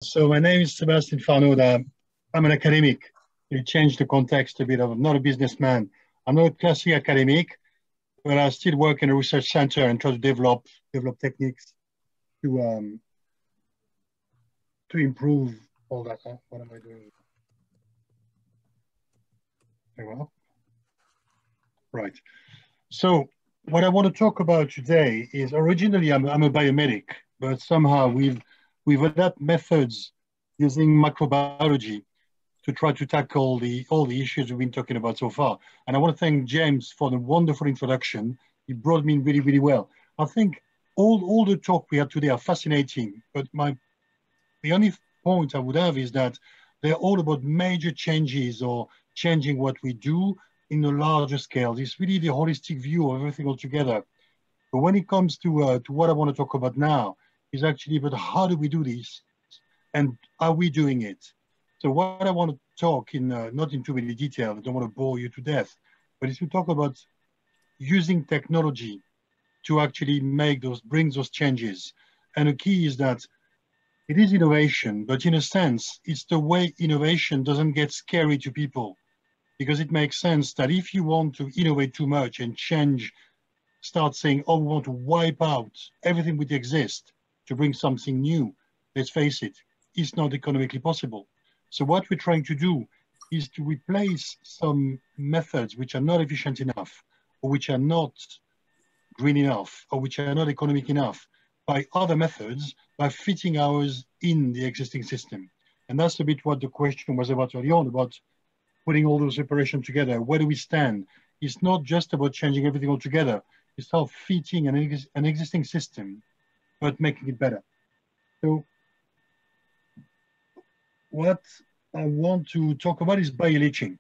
So my name is Sebastian Farnaud. I'm an academic. You change the context a bit. I'm not a businessman. I'm not a classic academic, but I still work in a research center and try to develop techniques to to improve all that. What am I doing? Very well. Right. So what I want to talk about today is originally I'm a biomedic, but somehow we've adapted methods using microbiology to try to tackle all the issues we've been talking about so far. And I want to thank James for the wonderful introduction. He brought me in really, really well. I think all the talk we had today are fascinating, but the only point I would have is that they're all about major changes or changing what we do in a larger scale. It's really the holistic view of everything altogether. But when it comes to what I want to talk about now, is actually about how do we do this and are we doing it? So what I want to talk in, not in too many detail, I don't want to bore you to death, but is to talk about using technology to actually bring those changes. And the key is that it is innovation, but in a sense, it's the way innovation doesn't get scary to people, because it makes sense that if you want to innovate too much and start saying, oh, we want to wipe out everything that exists to bring something new, let's face it, it's not economically possible. So what we're trying to do is to replace some methods which are not efficient enough, or which are not green enough, or which are not economic enough, by other methods, by fitting ours in the existing system. And that's a bit what the question was about earlier on, about putting all those operations together. Where do we stand? It's not just about changing everything altogether. It's about fitting an existing system, but making it better. So what I want to talk about is bioleaching.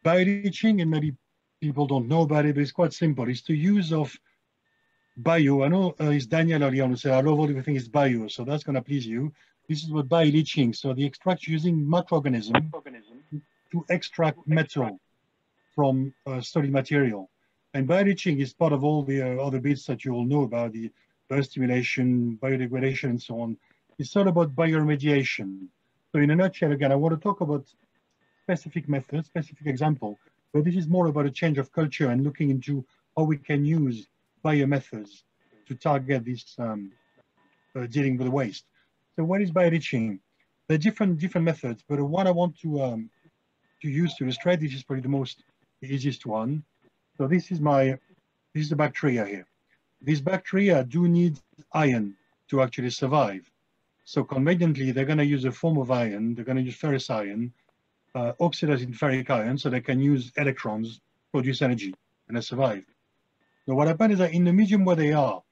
Bioleaching, and maybe people don't know about it, but it's quite simple. It's the use of bio. I know it's Daniel earlier on who said, I love everything is bio, so that's going to please you. This is what bioleaching. So the extract using microorganisms to extract metal from solid material. And bioleaching is part of all the other bits that you all know about, the biostimulation, biodegradation, and so on. It's all about bioremediation. So in a nutshell, again, I want to talk about specific methods, specific example, but this is more about a change of culture and looking into how we can use biomethods to target this dealing with the waste. So what is bioleaching? There are different methods, but the one I want to use to illustrate this is probably the easiest one. So this is the bacteria here. These bacteria do need iron to actually survive. So conveniently, they're going to use a form of iron. They're going to use ferrous iron, oxidized in ferric iron, so they can use electrons, produce energy, and they survive. Now, what happens is that in the medium where they are,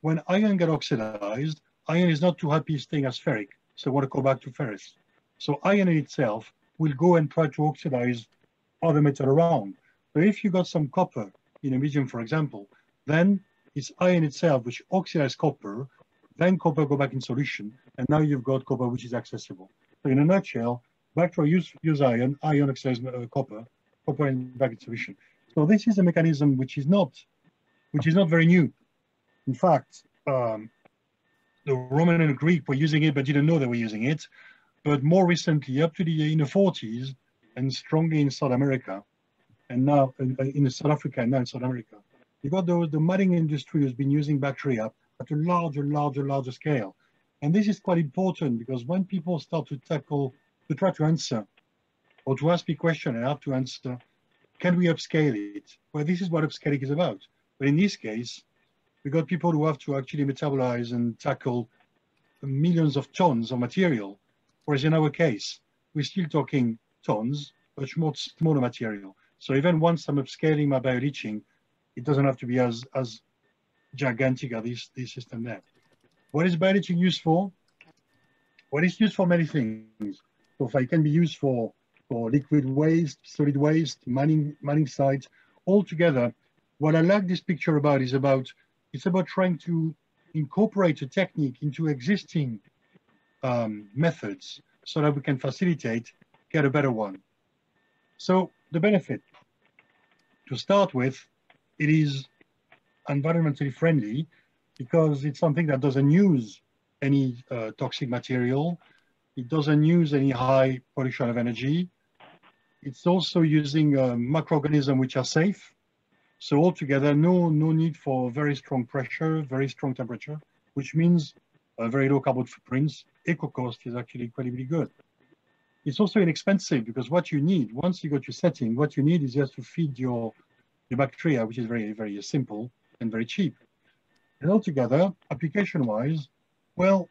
when iron gets oxidized, iron is not too happy staying as ferric, so want to go back to ferrous. So iron in itself will go and try to oxidize other metal around. So if you got some copper in a medium, for example, then it's iron itself which oxidizes copper, then copper go back in solution, and now you've got copper which is accessible. So in a nutshell, bacteria use iron oxidizes copper back in solution. So this is a mechanism which is not very new. In fact, the Roman and Greek were using it but didn't know they were using it. But more recently, up to in the 40s, and strongly in South America, and now in South Africa, and now in South America, you got the mining industry has been using bacteria at a larger scale. And this is quite important because when people start to try to answer, or to ask me a question and have to answer, can we upscale it? Well, this is what upscaling is about. But in this case, we got people who have to actually metabolize and tackle millions of tons of material. Whereas in our case, we're still talking tons, but much smaller material. So even once I'm upscaling my bioleaching, it doesn't have to be as gigantic as this system there. What is bioleaching used for? Well, it's used for many things. So it can be used for liquid waste, solid waste, mining sites, all together. What I like this picture about is it's about trying to incorporate a technique into existing methods so that we can get a better one. So the benefit, to start with, it is environmentally friendly because it's something that doesn't use any toxic material. It doesn't use any high production of energy. It's also using microorganisms which are safe. So altogether, no need for very strong pressure, very strong temperature, which means very low carbon footprints. Eco cost is actually incredibly good. It's also inexpensive because what you need, once you got your setting, what you need is just to feed your bacteria, which is very, very simple and very cheap. And altogether, application-wise, well,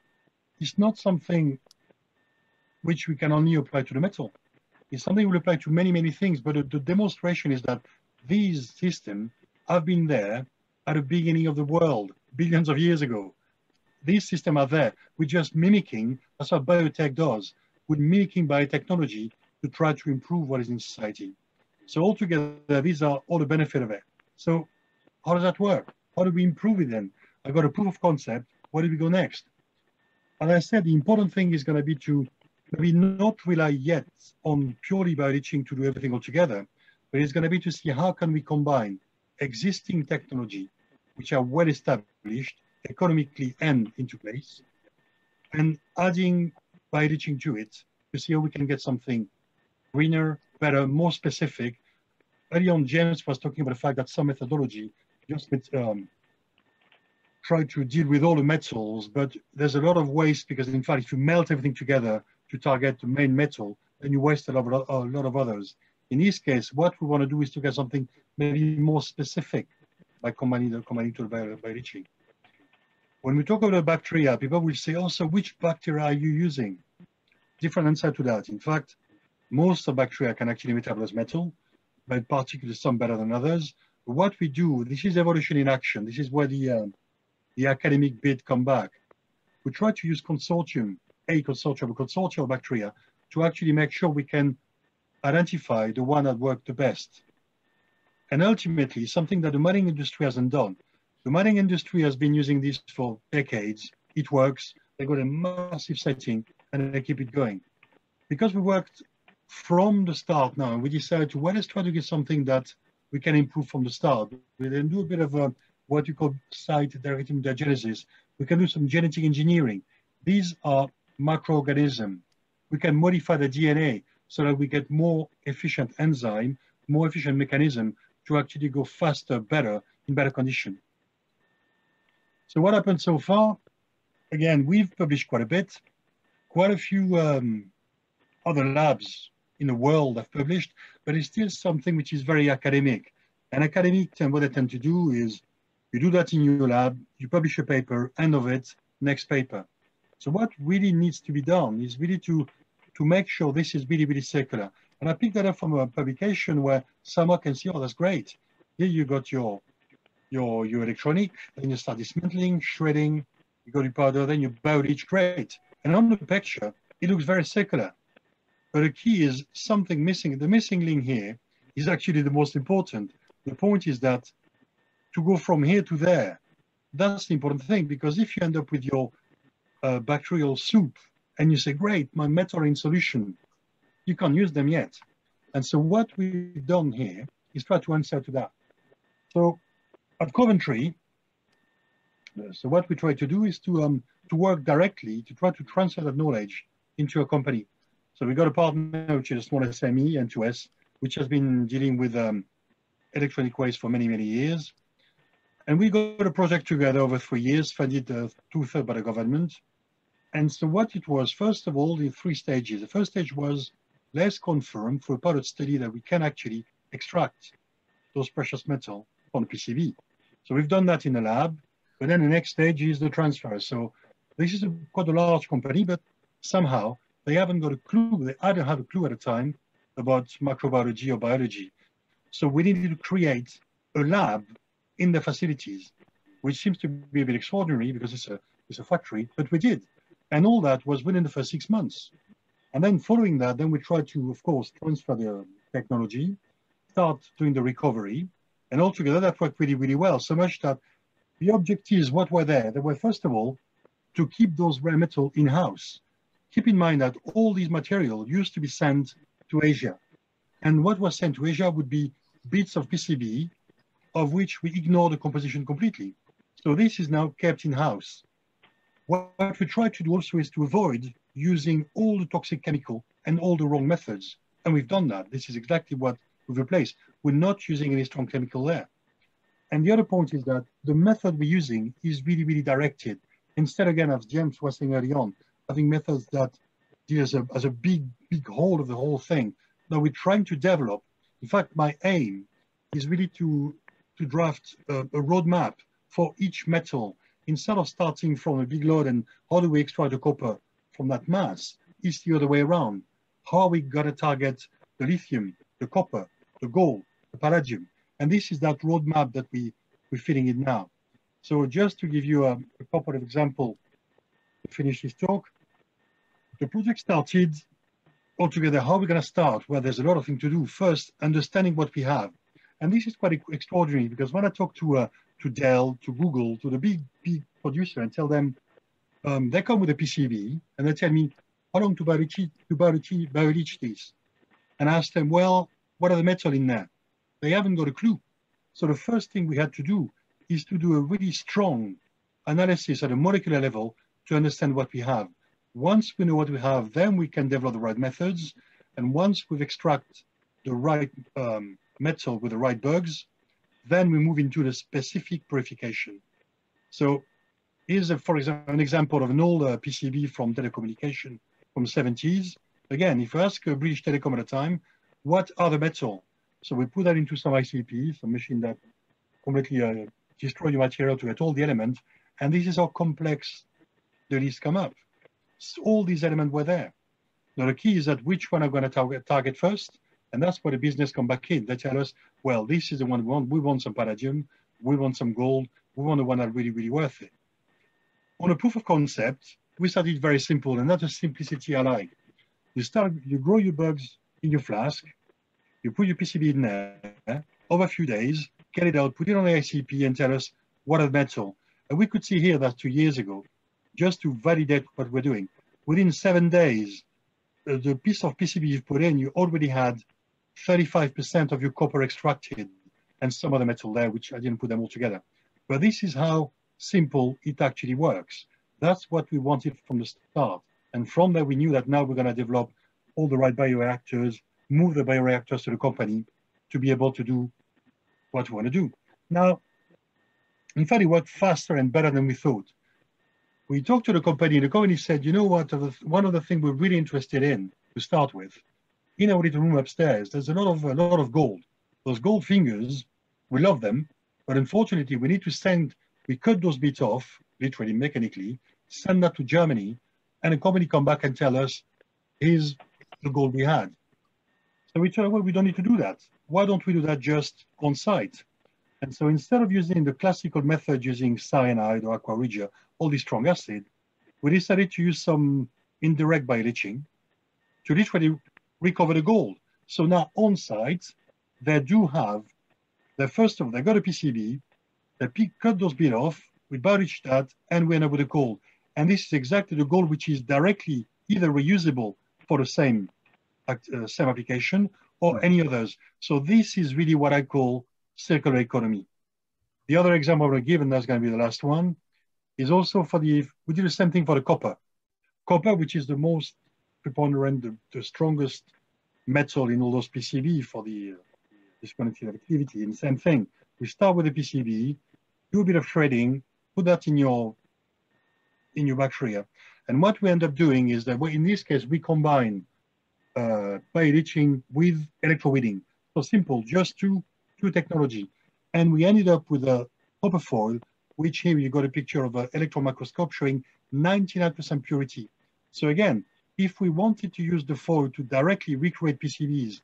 it's not something which we can only apply to the metal. It's something we apply to many, many things, but the demonstration is that these systems have been there at the beginning of the world, billions of years ago. These systems are there. We're just mimicking, that's what biotech does. We're mimicking biotechnology to try to improve what is in society. So altogether, these are all the benefit of it. So how does that work? How do we improve it then? I got a proof of concept. Where do we go next? As I said, the important thing is going to be to maybe not rely yet on purely bioleaching to do everything altogether, but it's going to be to see how can we combine existing technology, which are well established economically and into place, and adding bioleaching to it to see how we can get something greener, better, more specific. Early on, James was talking about the fact that some methodology just try to deal with all the metals, but there's a lot of waste because, in fact, if you melt everything together to target the main metal, then you waste a lot of others. In this case, what we want to do is to get something maybe more specific by combining to bioleaching. When we talk about bacteria, people will say, oh, so which bacteria are you using? Different answer to that. In fact, most of bacteria can actually metabolize metal, but particularly some better than others. But what we do, this is evolution in action. This is where the academic bit come back. We try to use consortium of bacteria to actually make sure we can identify the one that work the best. And ultimately, something that the mining industry hasn't done. The mining industry has been using this for decades. It works. They got a massive setting and they keep it going. Because we worked from the start now, we decided to, well, let's try to get something that we can improve from the start. We then do a bit of what you call site-directed mutagenesis. We can do some genetic engineering. These are microorganisms. We can modify the DNA so that we get more efficient enzyme, more efficient mechanism to actually go faster, better, in better condition. So what happened so far? Again, we've published quite a bit. Quite a few other labs in the world have published, but it's still something which is very academic. And academics, what they tend to do is you do that in your lab, you publish a paper, end of it, next paper. So what really needs to be done is really to make sure this is really, really circular. And I picked that up from a publication where someone can see, oh, that's great. Here you got your electronic, then you start dismantling, shredding, you got your powder, then you bioleach, great. And on the picture, it looks very circular. But the key is something missing. The missing link here is actually the most important. The point is that to go from here to there, that's the important thing, because if you end up with your bacterial soup and you say, great, my metals are in solution, you can't use them yet. And so what we've done here is try to answer to that. So at Coventry, so what we try to do is to work directly to try to transfer that knowledge into a company. So we got a partner, which is a small SME, N2S, which has been dealing with electronic waste for many, many years. And we got a project together over 3 years, funded 2/3 by the government. And so what it was, first of all, in 3 stages. The first stage was, let's confirm through a pilot study that we can actually extract those precious metals from the PCB. So we've done that in the lab, but then the next stage is the transfer. So this is quite a large company, but somehow they haven't got a clue. They either have a clue at a time about microbiology or biology. So we needed to create a lab in the facilities, which seems to be a bit extraordinary because it's a factory, but we did. And all that was within the first 6 months. And then following that, then we tried to, of course, transfer the technology, start doing the recovery, and altogether that worked really, really well. So much that the objectives, what were there? They were, first of all, to keep those rare metals in-house. Keep in mind that all these materials used to be sent to Asia. And what was sent to Asia would be bits of PCB, of which we ignore the composition completely. So this is now kept in-house. What we try to do also is to avoid using all the toxic chemical and all the wrong methods. And we've done that. This is exactly what we've replaced. We're not using any strong chemical there. And the other point is that the method we're using is really, really directed. Instead, again, as James was saying early on, having methods that deal as a big, big whole of the whole thing. Now we're trying to develop. In fact, my aim is really to draft a roadmap for each metal. Instead of starting from a big load and how do we extract the copper from that mass, it's the other way around. How are we going to target the lithium, the copper, the gold, the palladium? And this is that roadmap that we're fitting in now. So just to give you a couple of examples to finish this talk, the project started altogether. How are we going to start? Well, there's a lot of things to do. First, understanding what we have. And this is quite extraordinary because when I talk to Dell, to Google, to the big producer and tell them, they come with a PCB and they tell me, how long to bioleach this? And I ask them, well, what are the metals in there? They haven't got a clue. So the first thing we had to do is to do a really strong analysis at a molecular level to understand what we have. Once we know what we have, then we can develop the right methods. And once we've extracted the right metal with the right bugs, then we move into the specific purification. So here's, for example, an example of an old PCB from telecommunication from the 70s. Again, if you ask British Telecom at the time, what are the metals? So we put that into some ICP, some machine that completely destroy the material to get all the elements. And this is how complex the list come up. So all these elements were there. Now the key is that which one I'm going to target first. And that's where the business come back in. They tell us, well, this is the one we want. We want some palladium. We want some gold. We want the one that's really, really worth it. On a proof of concept, we started very simple, and that's a simplicity I like. You grow your bugs in your flask. You put your PCB in there over a few days, get it out, put it on the ICP and tell us what are the metal. And we could see here that 2 years ago, just to validate what we're doing, within 7 days, the piece of PCB you've put in, you already had 35% of your copper extracted and some other metal there, which I didn't put them all together. But this is how simple it actually works. That's what we wanted from the start. And from there, we knew that now we're going to develop all the right bioreactors, move the bioreactors to the company to be able to do what we want to do. Now, in fact, it worked faster and better than we thought. We talked to the company said, you know what, one of the things we're really interested in to start with, in our little room upstairs, there's a lot of gold. Those gold fingers, we love them, but unfortunately, we need to we cut those bits off, literally, mechanically, send that to Germany, and a company come back and tell us, here's the gold we had. So we told, well, we don't need to do that. Why don't we do that just on site? And so instead of using the classical method using cyanide or aqua regia, all this strong acid, we decided to use some indirect bioleaching to literally recover the gold. So now on site, they do have, they got a PCB, they cut those bits off, we bioleach that, and we end up with the gold. And this is exactly the gold which is directly either reusable for the same application or any others. So this is really what I call circular economy. The other example I'm going to give, and that's going to be the last one, is also we did the same thing for the copper. Copper, which is the most preponderant, the strongest metal in all those PCB for the disconnected activity. And same thing, we start with the PCB, do a bit of shredding, put that in your bacteria. And what we end up doing is that, in this case, we combine bioleaching with electrowinning. So simple, just two technology. And we ended up with a copper foil, which here you got a picture of an electron microscope showing 99% purity. So again, if we wanted to use the foil to directly recreate PCBs,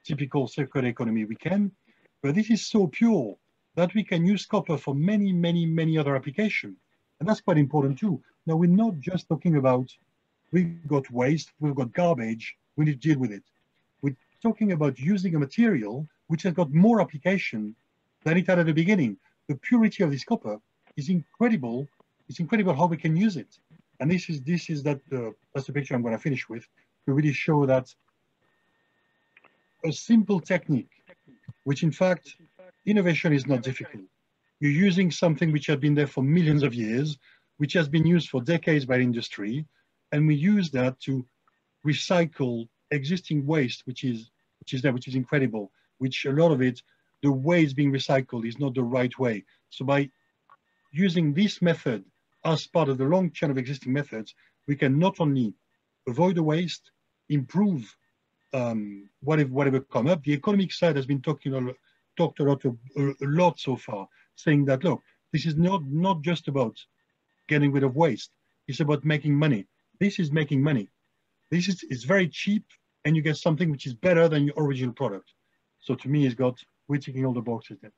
typical circular economy, we can. But this is so pure that we can use copper for many, many, many other applications. And that's quite important too. Now, we're not just talking about we've got waste, we've got garbage, we need to deal with it. We're talking about using a material which has got more application than it had at the beginning. The purity of this copper is incredible. It's incredible how we can use it. And that's the picture I'm going to finish with, to really show that a simple technique, which in fact, innovation is not difficult. You're using something which has been there for millions of years, which has been used for decades by industry, and we use that to recycle existing waste, which is incredible, which a lot of it, the way it's being recycled is not the right way. So by using this method as part of the long chain of existing methods, we can not only avoid the waste, improve whatever come up. The economic side has been talked a lot so far, saying that, look, this is not just about getting rid of waste. It's about making money. This is making money. It's very cheap, and you get something which is better than your original product. So to me, we're ticking all the boxes there.